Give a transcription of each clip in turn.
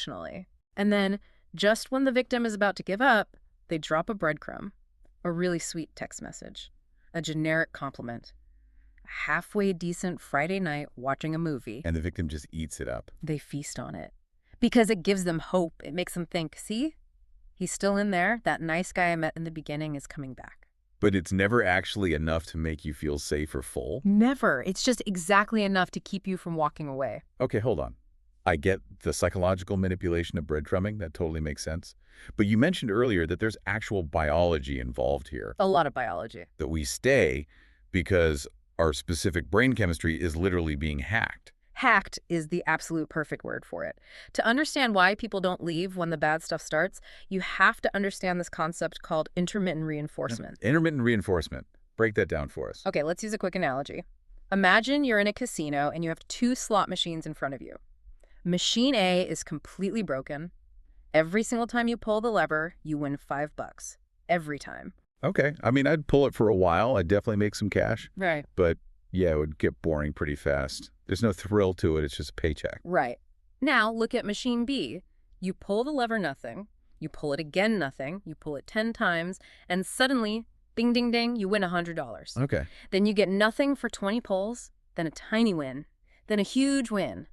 emotionally. And then, just when the victim is about to give up, they drop a breadcrumb, a really sweet text message, a generic compliment, a halfway decent Friday night watching a movie. And the victim just eats it up. They feast on it. Because it gives them hope. It makes them think, see, he's still in there. That nice guy I met in the beginning is coming back. But it's never actually enough to make you feel safe or full? Never. It's just exactly enough to keep you from walking away. Okay, hold on. I get the psychological manipulation of breadcrumbing. That totally makes sense. But you mentioned earlier that there's actual biology involved here. A lot of biology. That we stay because our specific brain chemistry is literally being hacked. Hacked is the absolute perfect word for it. To understand why people don't leave when the bad stuff starts, you have to understand this concept called intermittent reinforcement. Intermittent reinforcement. Break that down for us. Okay, let's use a quick analogy. Imagine you're in a casino and you have 2 slot machines in front of you. Machine A is completely broken. Every single time you pull the lever, you win $5. Every time. Okay. I mean, I'd pull it for a while. I'd definitely make some cash. Right. But yeah, it would get boring pretty fast. There's no thrill to it. It's just a paycheck. Right. Now look at machine B. You pull the lever, nothing. You pull it again, nothing. You pull it 10 times, and suddenly, ding, ding, ding, you win $100. Okay. Then you get nothing for 20 pulls, then a tiny win, then a huge win.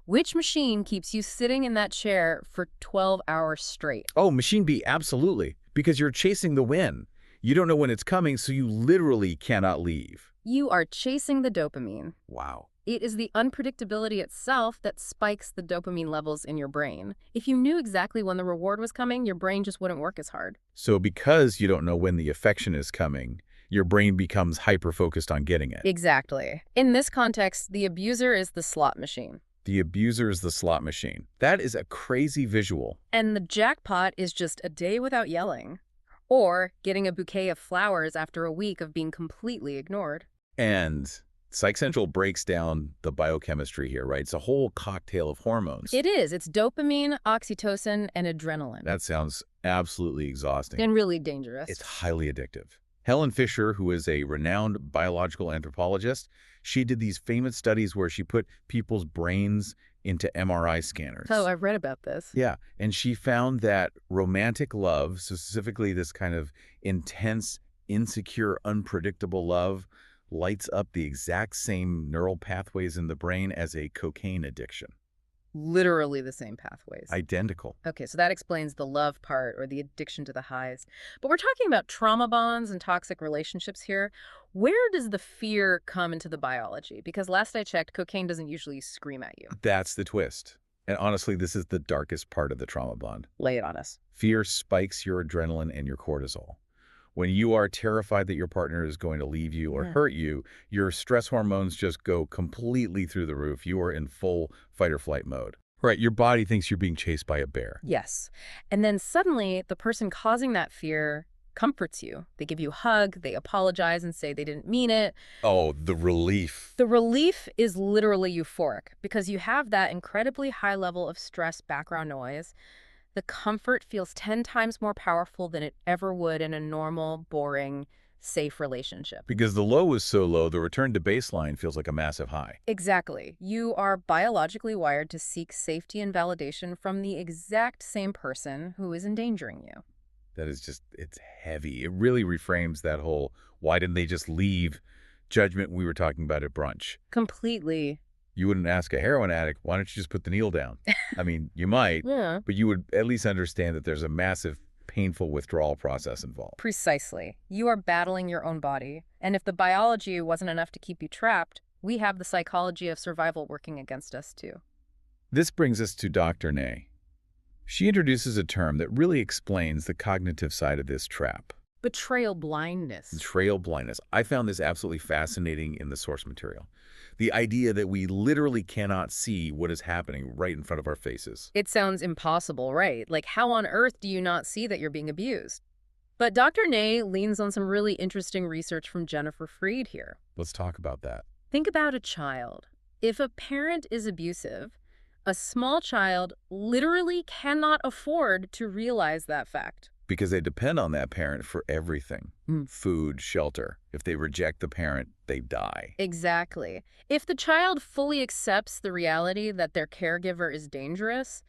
Which machine keeps you sitting in that chair for 12 hours straight? Oh, machine B, absolutely. Because you're chasing the win. You don't know when it's coming, so you literally cannot leave. You are chasing the dopamine. Wow. It is the unpredictability itself that spikes the dopamine levels in your brain. If you knew exactly when the reward was coming, your brain just wouldn't work as hard. So because you don't know when the affection is coming, your brain becomes hyper-focused on getting it. Exactly. In this context, the abuser is the slot machine. The abuser is the slot machine. That is a crazy visual. And the jackpot is just a day without yelling. Or getting a bouquet of flowers after a week of being completely ignored. And Psych Central breaks down the biochemistry here, right? It's a whole cocktail of hormones. It is. It's dopamine, oxytocin, and adrenaline. That sounds absolutely exhausting. And really dangerous. It's highly addictive. Helen Fisher, who is a renowned biological anthropologist, she did these famous studies where she put people's brains into MRI scanners. Oh, I've read about this. Yeah, and she found that romantic love, so specifically this kind of intense, insecure, unpredictable love, lights up the exact same neural pathways in the brain as a cocaine addiction. Literally the same pathways. Identical. Okay, so that explains the love part or the addiction to the highs. But we're talking about trauma bonds and toxic relationships here. Where does the fear come into the biology? Because last I checked, cocaine doesn't usually scream at you. That's the twist. And honestly, this is the darkest part of the trauma bond. Lay it on us. Fear spikes your adrenaline and your cortisol. When you are terrified that your partner is going to leave you or hurt you, your stress hormones just go completely through the roof. You are in full fight or flight mode. Right, your body thinks you're being chased by a bear. Yes. And then suddenly, the person causing that fear comforts you. They give you a hug, they apologize and say they didn't mean it. Oh, the relief. The relief is literally euphoric because you have that incredibly high level of stress background noise. The comfort feels 10 times more powerful than it ever would in a normal, boring, safe relationship. Because the low is so low, the return to baseline feels like a massive high. Exactly. You are biologically wired to seek safety and validation from the exact same person who is endangering you. That is just, it's heavy. It really reframes that whole, why didn't they just leave judgment we were talking about at brunch. Completely. You wouldn't ask a heroin addict, why don't you just put the needle down? I mean, you might, Yeah. but you would at least understand that there's a massive, painful withdrawal process involved. Precisely. You are battling your own body. And if the biology wasn't enough to keep you trapped, we have the psychology of survival working against us too. This brings us to Dr. Ney. She introduces a term that really explains the cognitive side of this trap. Betrayal blindness. Betrayal blindness. I found this absolutely fascinating in the source material. The idea that we literally cannot see what is happening right in front of our faces. It sounds impossible, right? Like, how on earth do you not see that you're being abused? But Dr. Ney leans on some really interesting research from Jennifer Freed here. Let's talk about that. Think about a child. If a parent is abusive, a small child literally cannot afford to realize that fact. Because they depend on that parent for everything. Mm. Food, shelter. If they reject the parent, they die. Exactly. If the child fully accepts the reality that their caregiver is dangerous,